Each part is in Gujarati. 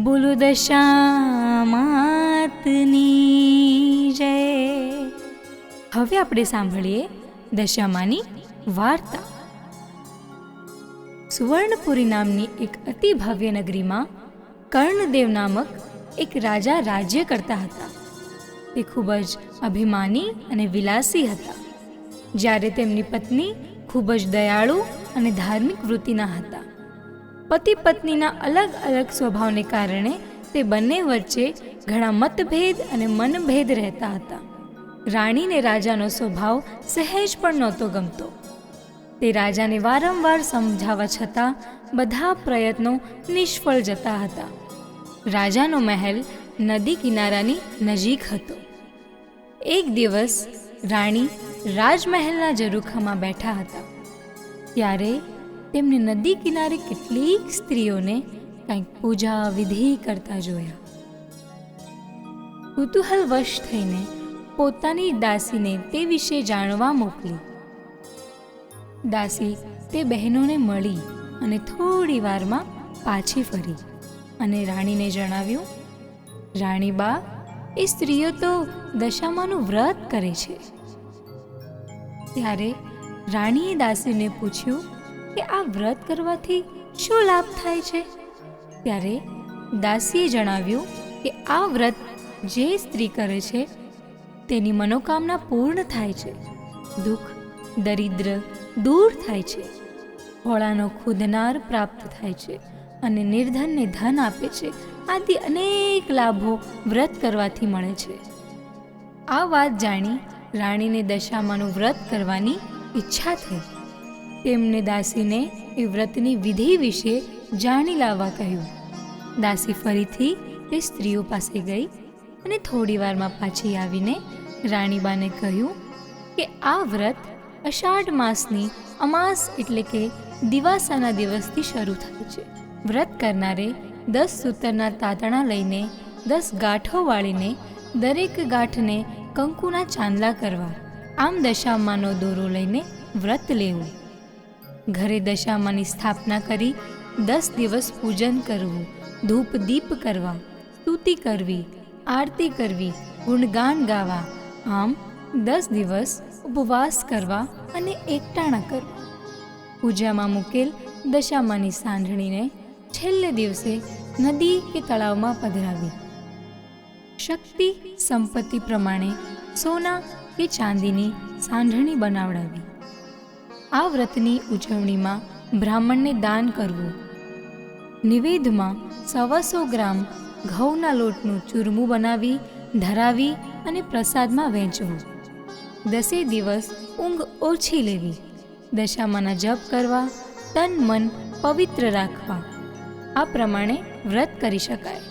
બોલો દશામાતની જય. હવે આપણે સાંભળીએ દશામાની વાર્તા. સુવર્ણપુરી નામની એક અતિ ભવ્ય નગરીમાં કર્ણદેવ નામક એક રાજા રાજ્ય કરતા હતા. તે ખૂબ જ અભિમાની અને વિલાસી હતા. જ્યારે તેમની પત્ની ખૂબ જ દયાળુ અને ધાર્મિક વૃત્તિના હતા. પતિ પત્નીના અલગ અલગ સ્વભાવને કારણે તે બંને વચ્ચે ઘણા મતભેદ અને મનભેદ રહેતા હતા. રાણીને રાજાનો સ્વભાવ સહેજ પણ નહોતો ગમતો. તે રાજાને વારંવાર સમજાવવા છતાં બધા પ્રયત્નો નિષ્ફળ જતા હતા. રાજાનો મહેલ નદી કિનારાની નજીક હતો. એક દિવસ રાણી રાજમહેલના ઝરૂખામાં બેઠા હતા. ત્યારે તેમને નદી કિનારે કેટલીક સ્ત્રીઓને કંઈક પૂજા વિધિ કરતા જોયા. કુતૂહલવશ થઈને પોતાની દાસીને તે વિશે જાણવા મોકલી. દાસી તે બહેનોને મળી અને થોડી વારમાં પાછી ફરી અને રાણીને જણાવ્યું, રાણીબા, એ સ્ત્રીઓ તો દશામાનું વ્રત કરે છે. ત્યારે રાણીએ દાસીને પૂછ્યું કે આ વ્રત કરવાથી શું લાભ થાય છે? ત્યારે દાસીએ જણાવ્યું કે આ વ્રત જે સ્ત્રી કરે છે તેની મનોકામના પૂર્ણ થાય છે, દુઃખ દરિદ્ર દૂર થાય છે, હોળાનો ખુદનાર પ્રાપ્ત થાય છે અને નિર્ધનને ધન આપે છે. આદિ અનેક લાભો વ્રત કરવાથી મળે છે. આ વાત જાણી રાણીને દશામાનું વ્રત કરવાની ઈચ્છા થઈ. તેમને દાસીને એ વ્રતની વિધિ વિશે જાણી લાવવા કહ્યું. દાસી ફરીથી તે સ્ત્રીઓ પાસે ગઈ અને થોડી વારમાં પાછી આવીને રાણીબાને કહ્યું કે આ વ્રત અષાઢ માસની અમાસ એટલે કે દિવાસાના દિવસથી શરૂ થાય છે. વ્રત કરનારે 10 સૂતરના તાતણા લઈને 10 ગાંઠો વાળીને દરેક ગાંઠને કંકુના ચાંદલા કરવા, આમ દશામાનો દોરો લઈને વ્રત લેવું. ઘરે દશામાની સ્થાપના કરી 10 દિવસ પૂજન કરવું, ધૂપ દીપ કરવા, સ્તુતિ કરવી, આરતી કરવી, ગુણગાન ગાવા, આમ 10 દિવસ ઉપવાસ કરવા અને એકટાણા કરવા. પૂજામાં મૂકેલ દશામાની સાંઢણીને છેલ્લે દિવસે નદી કે તળાવમાં પધરાવી. શક્તિ સંપત્તિ પ્રમાણે સોના કે ચાંદીની સાંઢણી બનાવડાવી. આ વ્રતની ઉજવણીમાં બ્રાહ્મણને દાન કરવું. નિવેદમાં 125 ગ્રામ ઘઉંના લોટનું ચૂરમું બનાવી ધરાવી અને પ્રસાદમાં વહેંચવું. 10 દિવસ ઊંઘ ઓછી લેવી. દશામાના જપ કરવા, તન મન પવિત્ર રાખવા. આ પ્રમાણે વ્રત કરી શકાય.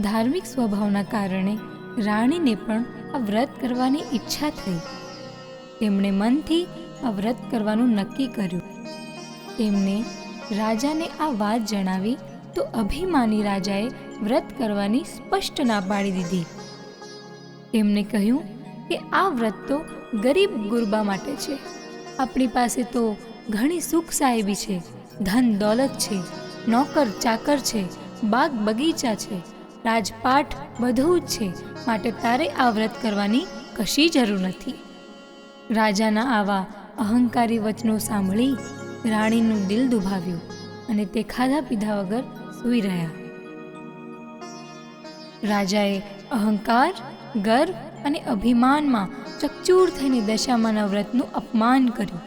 ધાર્મિક સ્વભાવના કારણે રાણીને પણ આ વ્રત કરવાની ઈચ્છા થઈ. તેમણે મનથી આ વ્રત કરવાનું નક્કી કર્યું. તેમને રાજાને આ વાત જણાવી તો અભિમાની રાજાએ વ્રત કરવાની સ્પષ્ટ ના પાડી દીધી. તેમને કહ્યું કે આ વ્રત તો ગરીબ ગુરબા માટે છે. આપણી પાસે તો ઘણી સુખ સાહેબી છે, ધન દોલત છે, નોકર ચાકર છે, બાગ બગીચા છે, રાજપાટ બધું જ છે, માટે તારે આ વ્રત કરવાની કશી જરૂર નથી. રાજાના આવા અહંકારી વચનો સાંભળી રાણીનું દિલ દુભાવ્યું અને તે ખાધા પીધા વગર સૂઈ રહ્યા. રાજાએ અહંકાર, ગર્વ અને અભિમાનમાં ચકચૂર થઈને દશામાના વ્રતનું અપમાન કર્યું.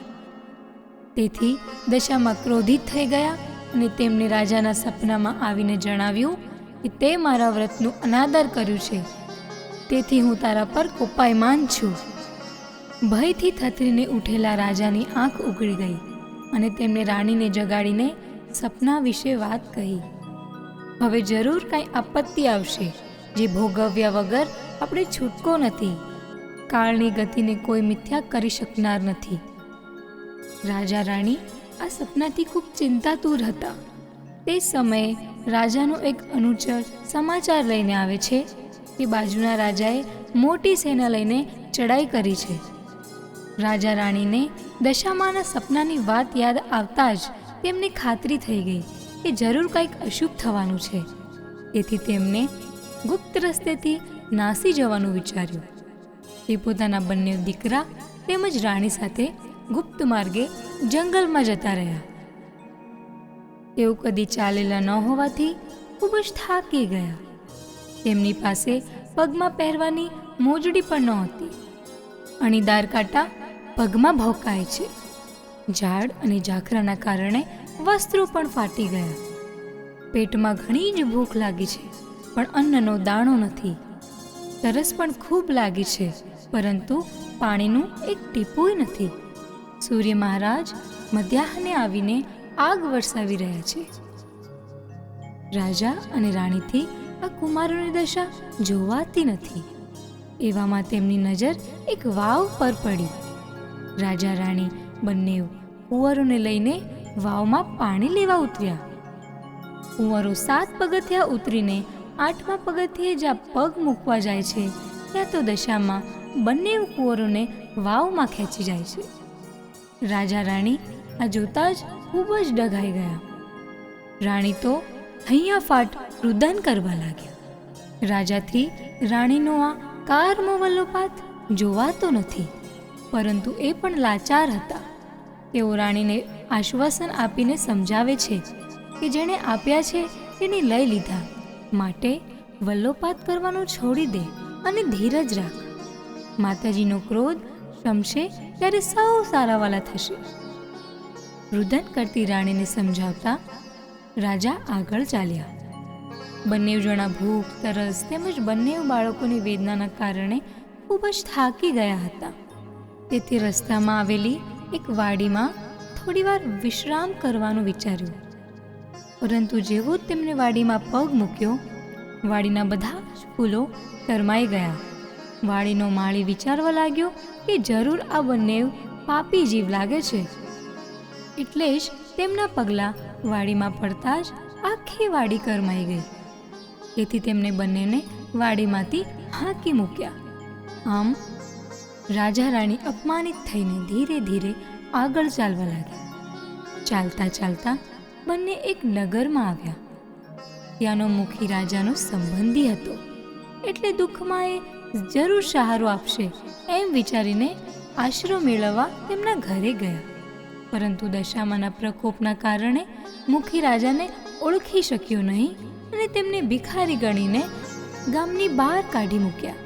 તેથી દશામાં ક્રોધિત થઈ ગયા અને તેમને રાજાના સપનામાં આવીને જણાવ્યું કે તે મારા વ્રતનું અનાદર કર્યું છે, તેથી હું તારા પર કોપાયમાન છું. ભયથી થથરીને ઉઠેલા રાજાની આંખ ઉઘડી ગઈ અને તેમણે રાણીને જગાડીને સપના વિશે વાત કહી. હવે જરૂર કાંઈ આપત્તિ આવશે જે ભોગવ્યા વગર આપણે છૂટકો નથી. કાળની ગતિને કોઈ મિથ્યા કરી શકનાર નથી. રાજા રાણી આ સપનાથી ખૂબ ચિંતાતુર હતા. તે સમયે રાજાનો એક અનુચર સમાચાર લઈને આવે છે કે બાજુના રાજાએ મોટી સેના લઈને ચડાઈ કરી છે. રાજા રાણીને દશામાના સપનાની વાત યાદ આવતા જ તેમને ખાતરી થઈ ગઈ કે જરૂર કંઈક અશુભ થવાનું છે. તેથી તેમને ગુપ્ત રસ્તેથી નાસી જવાનું વિચાર્યું. તે પોતાના બંને દીકરા તેમજ રાણી સાથે ગુપ્ત માર્ગે જંગલમાં જતા રહ્યા. તેઓ કદી ચાલેલા ન હોવાથી ખૂબ જ થાકી ગયા. તેમની પાસે પગમાં પહેરવાની મોજડી પણ નહોતી. અણીદાર કાંટા પગમાં ભોંકાય છે. ઝાડ અને ઝાખરાના કારણે વસ્ત્રો પણ ફાટી ગયા. પેટમાં ઘણી જ ભૂખ લાગી છે, પણ અન્નનો દાણો નથી. તરસ પણ ખૂબ લાગી છે, પરંતુ પાણીનું એક ટીપુંય નથી. સૂર્ય મહારાજ મધ્યાહને આવીને આગ વરસાવી રહ્યા છે. રાજા અને રાણીથી આ કુમારોની દશા જોવાતી નથી. એવામાં તેમની નજર એક વાવ પર પડી. રાજા રાણી બંને કુંવરોને લઈને વાવમાં પાણી લેવા ઉતર્યા. કુંવરો 7 પગથિયાં ઉતરીને 8મા પગથિયે જ્યાં પગ મૂકવા જાય છે, ત્યાં તો દશામાં બંને કુંવરોને વાવમાં ખેંચી જાય છે. રાજા રાણી આ જોતા જ ખૂબ જ ડઘાઈ ગયા. રાણી તો હૈયાફાટ રુદન કરવા લાગ્યા. રાજાથી રાણીનો આ કારમો વલ્લોપાત જોવાતો નથી, પરંતુ એ પણ લાચાર હતા. તેઓ રાણીને આશ્વાસન આપીને સમજાવે છે કે જેણે આપ્યા છે તેને લઈ લીધા, માટે વલ્લોપાત કરવાનું છોડી દે અને ધીરજ રાખ. માતાજીનો ક્રોધ શમશે ત્યારે સૌ સારાવાલા થશે. રુદન કરતી રાણીને સમજાવતા રાજા આગળ ચાલ્યા. બંને જણા ભૂખ, તરસ તેમજ બંને બાળકોની વેદનાના કારણે ખૂબ જ થાકી ગયા હતા. તેથી રસ્તામાં આવેલી એક વાડીમાં થોડીવાર વિશ્રામ કરવાનું વિચાર્યું. પરંતુ જેવો જ તેમને વાડીમાં પગ મૂક્યો, વાડીના બધા જ ફૂલો શરમાઈ ગયા. વાડીનો માળી વિચારવા લાગ્યો કે જરૂર આ બંને પાપી જીવ લાગે છે. એટલે જ તેમના પગલાં વાડીમાં પડતા જ આખી વાડી કરમાઈ ગઈ. તેથી તેમને બંનેને વાડીમાંથી હાંકી મૂક્યા. આમ રાજા રાણી અપમાનિત થઈને ધીરે ધીરે આગળ ચાલવા લાગ્યા. ચાલતા ચાલતા બંને એક નગરમાં આવ્યા. ત્યાંનો મુખી રાજાનો સંબંધી હતો, એટલે દુઃખમાં એ જરૂર સહારો આપશે એમ વિચારીને આશરો મેળવવા તેમના ઘરે ગયા. પરંતુ દશામાના પ્રકોપના કારણે મુખી રાજાને ઓળખી શક્યો નહીં અને તેમને ભિખારી ગણીને ગામની બહાર કાઢી મૂક્યા.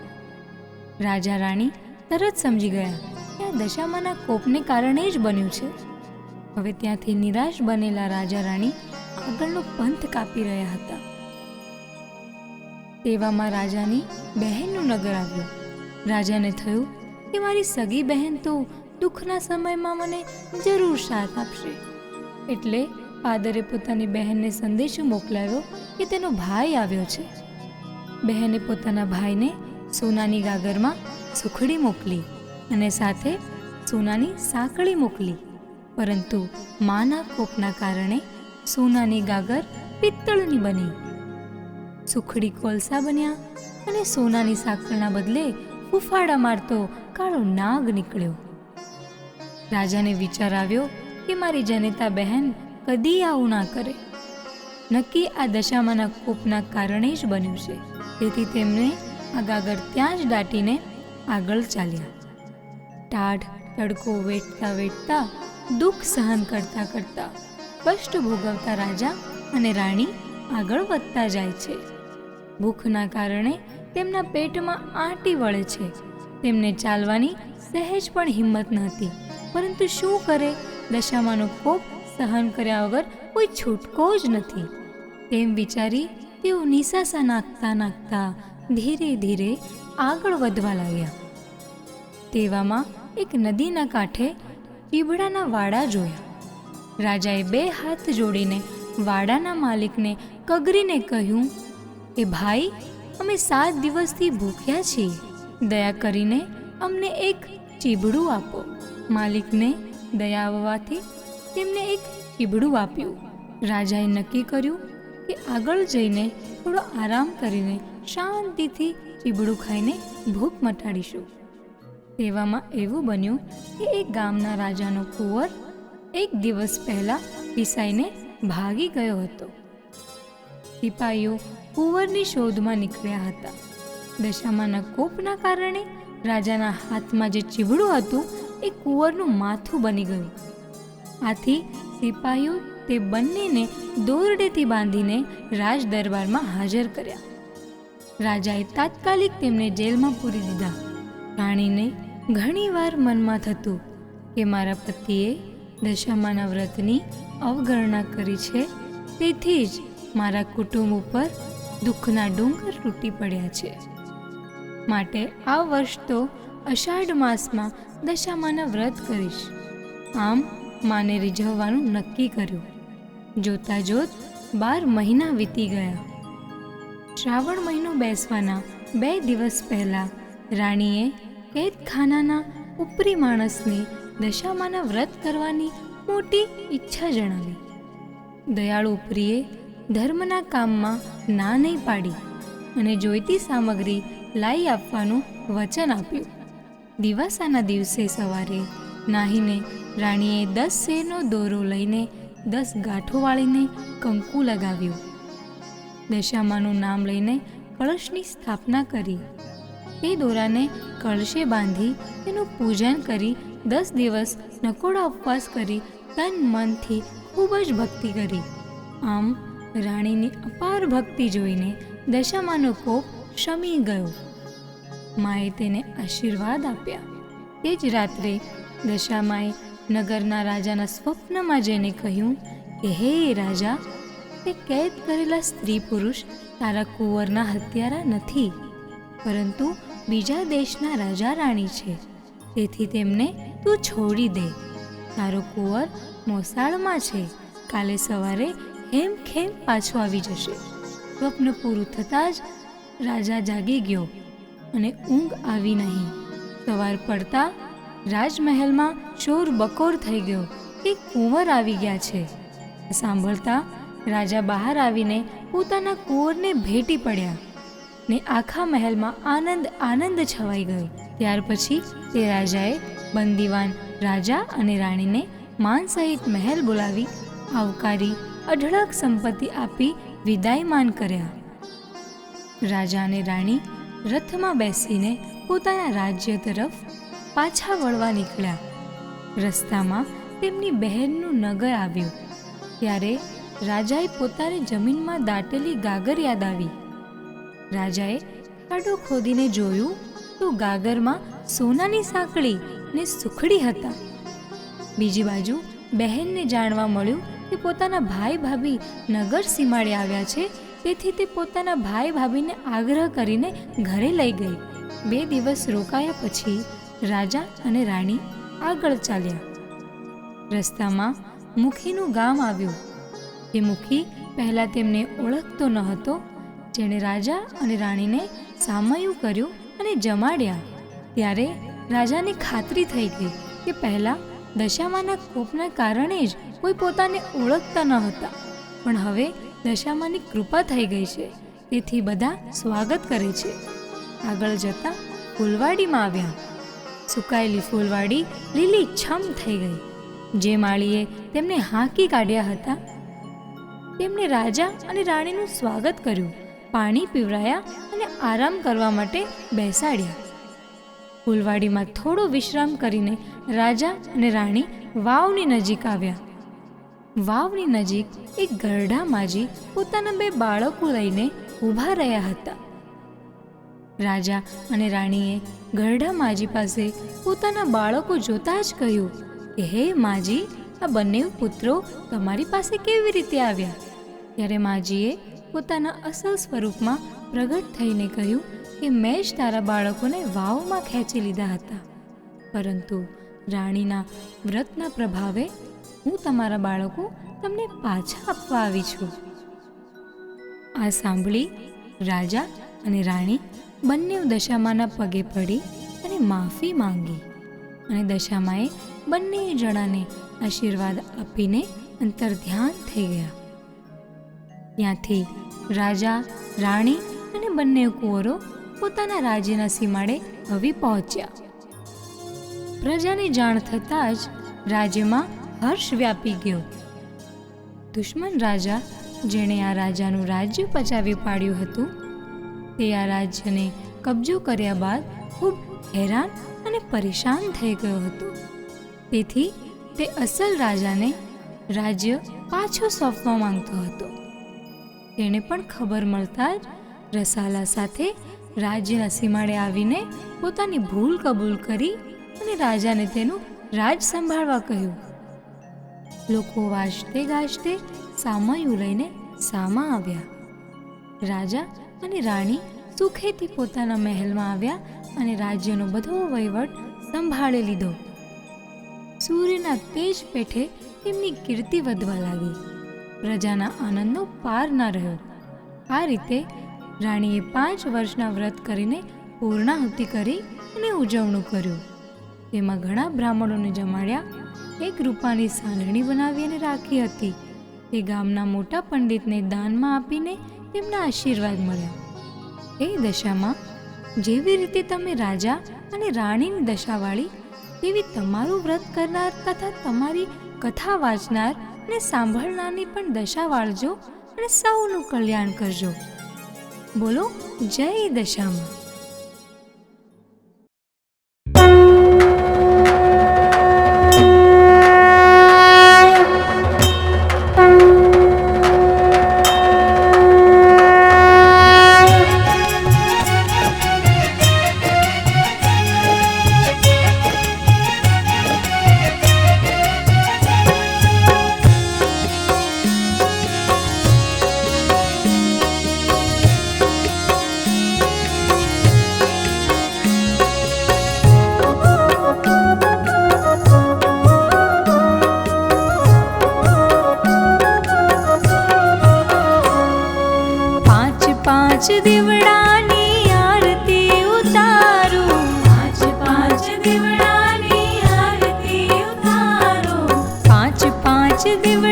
રાજા રાણી તરત સમજી ગયા કે આ દશામાના કોપને કારણે જ બન્યું છે. હવે ત્યાંથી નિરાશ બનેલા રાજા રાણી આગળનો પંથ કાપી રહ્યા હતા. તેવામાં રાજાની બહેનનું નગર આવ્યું. રાજાને થયું કે મારી સગી બહેન તો દુઃખના સમયમાં મને જરૂર સાથ આપશે. એટલે ફાધરે પોતાની બહેનને સંદેશો મોકલાવ્યો કે તેનો ભાઈ આવ્યો છે. બહેને પોતાના ભાઈને સોનાની ગાગરમાં સુખડી મોકલી અને સાથે સોનાની સાંકળી મોકલી. પરંતુ માના કોપના કારણે સોનાની ગાગર પિત્તળની બની, સુખડી કોલસા બન્યા અને સોનાની સાંકળના બદલે ફૂફાડા મારતો કાળો નાગ નીકળ્યો. રાજાને વિચાર આવ્યો કે મારી જનેતા બહેન કદી આવું ના કરે. નક્કી આ દશામાના કોપના કારણે જ બન્યું છે. તેથી તેમને આ ગાગર ત્યાં જ દાટીને આગળ ચાલ્યા. ટાઢ તડકો વેઠતા વેઠતા, દુઃખ સહન કરતા કરતા કષ્ટ ભોગવતા રાજા અને રાણી આગળ વધતા જાય છે. ભૂખના કારણે તેમના પેટમાં આંટી વળે છે. તેમને ચાલવાની સહેજ પણ હિંમત નહોતી, પરંતુ શું કરે, દશામાનો કોપ સહન કર્યા વગર કોઈ છૂટકો જ નથી. તેમ વિચારી તેઓ નિસાસા નાખતા નાખતા ધીરે ધીરે આગળ વધવા લાગ્યા. તેવામાં એક નદીના કાંઠે ચીબડાના વાડા જોયા. રાજાએ 2 હાથ જોડીને વાડાના માલિકને કગરીને કહ્યું કે ભાઈ, અમે 7 દિવસથી ભૂખ્યા છીએ. દયા કરીને અમને એક ચીબડું આપો. માલિકને દયા આવવાથી તેમને એક ચીબડું આપ્યું. રાજાએ નક્કી કર્યું કે આગળ જઈને થોડો આરામ કરીને શાંતિથી ચીબડું ખાઈને ભૂખ મટાડીશું. તેવામાં એવું બન્યું કે એક ગામના રાજાનો કુંવર એક દિવસ પહેલાં પીસાઈને ભાગી ગયો હતો. સિપાહીઓ કુંવરની શોધમાં નીકળ્યા હતા. દશામાના કોપના કારણે રાજાના હાથમાં જે ચીવડું હતું એ કુંવરનું માથું બની ગયું. આથી સિપાહીઓ તે બંનેને દોરડેથી બાંધીને રાજ દરબારમાં હાજર કર્યા. રાજાએ તાત્કાલિક તેમને જેલમાં પૂરી દીધા. રાણીને ઘણીવાર મનમાં થતું કે મારા પતિએ દશામાના વ્રતની અવગણના કરી છે, તેથી જ મારા કુટુંબ ઉપર દુઃખના ડુંગર તૂટી પડ્યા છે. માટે આ વર્ષ તો અષાઢ માસમાં દશામાના વ્રત કરીશ. આમ માને રીઝવવાનું નક્કી કર્યું. જોતા જોત 12 મહિના વીતી ગયા. શ્રાવણ મહિનો બેસવાના 2 દિવસ પહેલા રાણીએ કેદખાનાના ઉપરી માણસને દશામાના વ્રત કરવાની મોટી ઈચ્છા જણાવી. દયાળુ ઉપરીએ ધર્મના કામમાં ના નહીં પાડી અને જોઈતી સામગ્રી લાવી આપવાનું વચન આપ્યું. દિવાસાના દિવસે સવારે નાહીને રાણીએ 10 શેરનો દોરો લઈને 10 ગાંઠો વાળીને કંકુ લગાવ્યું. દશામાનું નામ લઈને કળશની સ્થાપના કરી. તે દોરાને કળશે બાંધી તેનું પૂજન કરી 10 દિવસ નકોડા ઉપવાસ કરી તન મનથી ખૂબ જ ભક્તિ કરી. આમ રાણીની અપાર ભક્તિ જોઈને દશામાનો કોપ શમી ગયો. માએ તેને આશીર્વાદ આપ્યા. તે જ રાત્રે દશામાએ નગરના રાજાના સ્વપ્નમાં જઈને કહ્યું કે હે રાજા, તે કેદ કરેલા સ્ત્રી પુરુષ તારા કુંવરના હત્યારા નથી, પરંતુ બીજા દેશના રાજા રાણી છે. તેથી તેમને તું છોડી દે. તારો કુંવર મોસાળમાં છે. કાલે સવારે હેમખેમ પાછો આવી જશે. સ્વપ્ન પૂરું થતાં જ રાજા જાગી ગયો અને ઊંઘ આવી નહીં. સવાર પડતા રાજમહેલમાં શોર બકોર થઈ ગયો કે કુંવર આવી ગયા છે. સાંભળતા રાજા બહાર આવીને પોતાના કુંવરને ભેટી પડ્યા ને આખા મહેલમાં આનંદ આનંદ છવાઈ ગયો. ત્યાર પછી તે રાજાએ બંદીવાન રાજા અને રાણીને માન સહિત મહેલ બોલાવી આવકારી અઢળક સંપત્તિ આપી વિદાયમાન કર્યા. રાજા અને રાણી રથમાં બેસીને પોતાના રાજ્ય તરફ પાછા વળવા નીકળ્યા. રસ્તામાં તેમની બહેનનું નગર આવ્યું. ત્યારે રાજાએ પોતાની જમીનમાં દાટેલી ગાગર યાદ આવી. રાજાએ ખાડો ખોદીને જોયું તો ગાગરમાં સોનાની સાંકળી ને સુખડી હતા. બીજી બાજુ બહેનને જાણવા મળ્યું કે પોતાના ભાઈ ભાભી નગર સીમાડે આવ્યા છે, તેથી તે પોતાના ભાઈ ભાભીને આગ્રહ કરીને ઘરે લઈ ગઈ. 2 દિવસ રોકાયા પછી રાજા અને રાણી આગળ ચાલ્યા. રસ્તામાં મુખીનું ગામ આવ્યું. એ મુખી પહેલાં તેમને ઓળખતો ન હતો. જેણે રાજા અને રાણીને સામયું કર્યું અને જમાડ્યા. ત્યારે રાજાને ખાતરી થઈ ગઈ કે પહેલાં દશામાના કોપના કારણે જ કોઈ પોતાને ઓળખતા ન હતા, પણ હવે દશામાની કૃપા થઈ ગઈ છે, તેથી બધા સ્વાગત કરે છે. આગળ જતાં ફૂલવાડીમાં આવ્યા. સુકાયેલી ફૂલવાડી લીલી છમ થઈ ગઈ. જે માળીએ તેમને હાંકી કાઢ્યા હતા તેમણે રાજા અને રાણીનું સ્વાગત કર્યું, પાણી પીવરાયા અને આરામ કરવા માટે બેસાડ્યા. ફૂલવાડીમાં થોડો વિશ્રામ કરીને રાજા અને રાણી વાવની નજીક આવ્યા. વાવની નજીક એક ગરડા માજી પોતાના 2 બાળકો લઈને ઊભા રહ્યા હતા. રાજા અને રાણીએ ગરડા માજી પાસે પોતાના બાળકો જોતા જ કહ્યું કે હે માજી, આ બંને પુત્રો તમારી પાસે કેવી રીતે આવ્યા? ત્યારે માજીએ પોતાના અસલ સ્વરૂપમાં પ્રગટ થઈને કહ્યું કે મેં જ તારા બાળકોને વાવમાં ખેંચી લીધા હતા, પરંતુ રાણીના વ્રતના પ્રભાવે હું તમારા બાળકો તમને પાછા આપવા આવી છું. આ સાંભળી રાજા અને રાણી બંને દશામાના પગે પડી અને માફી માંગી અને દશામાએ બંને જણાને આશીર્વાદ આપીને અંતર્ધ્યાન થઈ ગયા. ત્યાંથી રાજા, રાણી અને બંને કુંવરો પોતાના રાજ્યના સીમાડે આવી પહોંચ્યા. પ્રજાને જાણ થતાં જ રાજ્યમાં હર્ષ વ્યાપી ગયો. દુશ્મન રાજા જેણે આ રાજાનું રાજ્ય પચાવી પાડ્યું હતું તે આ રાજ્યને કબજો કર્યા બાદ ખૂબ હેરાન અને પરેશાન થઈ ગયો હતો. તેથી તે અસલ રાજાને રાજ્ય પાછું સોંપવા માંગતો હતો. તેણે પણ ખબર મળતા જ રસાલા સાથે રાજ્યના સીમાડે આવીને પોતાની ભૂલ કબૂલ કરી અને રાજાને તેનું રાજ સંભાળવા કહ્યું. લોકો વાજતે ગાજતે સામયું લઈને સામા આવ્યા. રાજા અને રાણી સુખેથી પોતાના મહેલમાં આવ્યા અને રાજ્યનો બધો વહીવટ સંભાળી લીધો. સૂર્યના તેજ પેઠે તેમની કીર્તિ વધવા લાગી. પ્રજાના આનંદનો પાર ના રહ્યો. આ રીતે રાણીએ 5 વર્ષના વ્રત કરીને પૂર્ણાહુતિ કરી અને ઉજવણું કર્યું. તેમાં ઘણા બ્રાહ્મણોને જમાડ્યા. એક રૂપાની સાંઢણી બનાવી અને રાખી હતી. તે ગામના મોટા પંડિતને દાનમાં આપીને તેમના આશીર્વાદ મળ્યા. એ દશામાં જેવી રીતે તમે રાજા અને રાણીની દશાવાળી તેવી તમારું વ્રત કરનાર તથા તમારી કથા વાંચનાર અને સાંભળનારની પણ દશા વાળજો અને સૌનું કલ્યાણ કરજો. બોલો જય દશામાં. પાંચ દીવડાની આરતી ઉતારો. પાંચ દીવડા